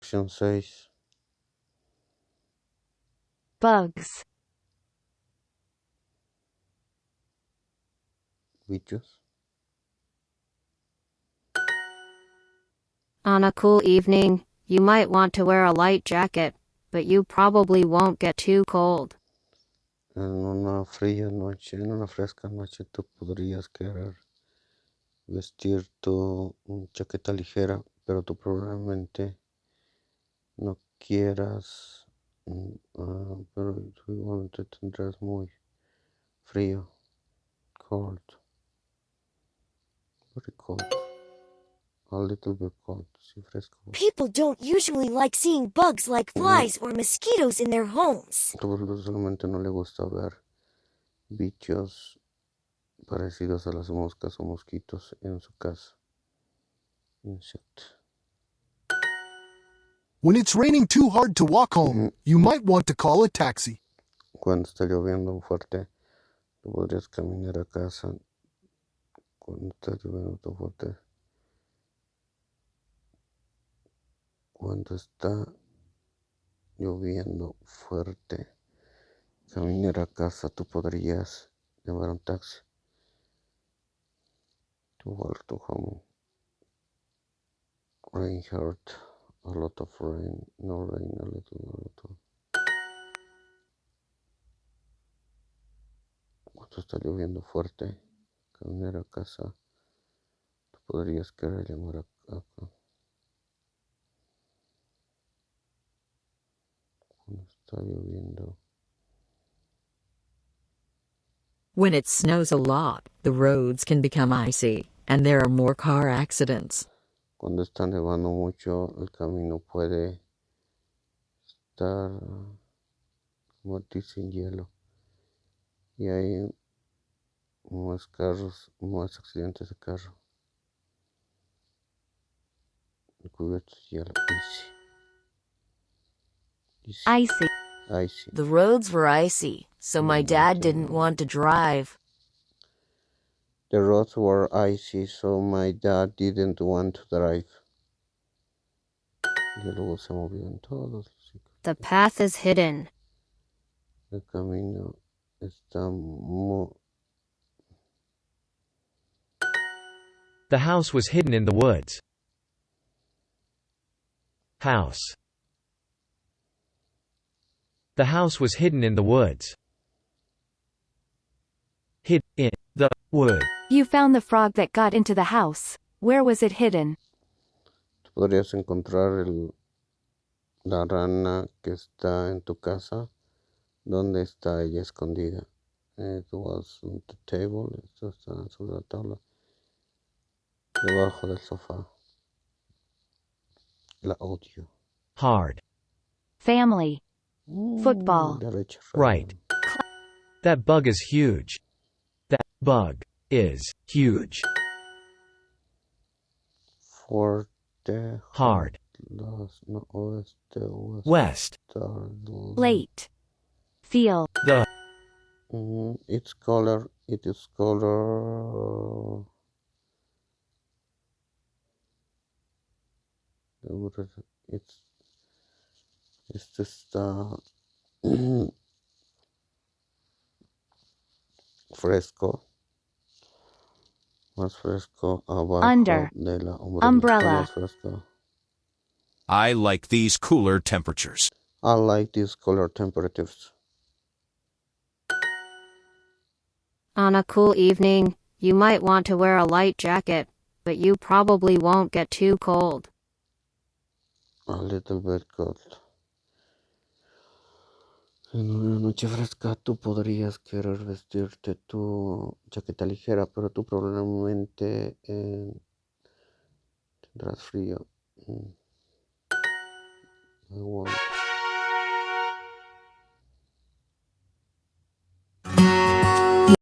Sección 6. Bugs. Bichos. On a cool evening, you might want to wear a light jacket, but you probably won't get too cold. En una fría noche, en una fresca noche, tú podrías querer vestir tu chaqueta ligera, pero tú probablemente no quieras, pero tú igualmente tendrás muy frío, cold, very cold, a little bit cold, sí, fresco. People don't usually like seeing bugs like flies or mosquitoes in their homes. Solamente no le gusta ver bichos parecidos a las moscas o mosquitos en su casa. Insect. When it's raining too hard to walk home, you might want to call a taxi. Cuando está lloviendo fuerte, tú podrías caminar a casa. Cuando está lloviendo fuerte. Cuando está lloviendo fuerte, caminar a casa, tú podrías llamar un taxi. To walk to home. Rain hurt. A lot of rain. No rain, a little. Cuando está lloviendo fuerte, caminar a casa, tú podrías querer llamar a cuando está lloviendo. When it snows a lot, the roads can become icy, and there are more car accidents. Cuando está nevando mucho, el camino puede estar convertirse en hielo. Y hay más más accidentes de carro. Cubiertos de hielo. Icy. Icy. The roads were icy, so my dad didn't want to drive. The roads were icy, so my dad didn't want to drive. Y luego se movió en todos. The path is hidden. El camino está The house was hidden in the woods. House. The house was hidden in the woods. Hid in the wood. You found the frog that got into the house. Where was it hidden? Tú podrías encontrar la rana que está en tu casa. ¿Dónde está ella escondida? It was on the table. Esto está sobre la tabla. Debajo del sofá. La odio. Hard. Family. Football. Derecha. Right. That bug is huge. That bug is huge. Fuerte. Hard. West. Late. Feel. The. Its color. It is color. Este está fresco. Más fresco abajo Under. de la Umbrella. Más fresco. I like these cooler temperatures. I like these color temperatures. On a cool evening, you might want to wear a light jacket, but you probably won't get too cold. A little bit cold. En una noche fresca tú podrías querer vestirte tu chaqueta ligera, pero tú probablemente tendrás frío. I want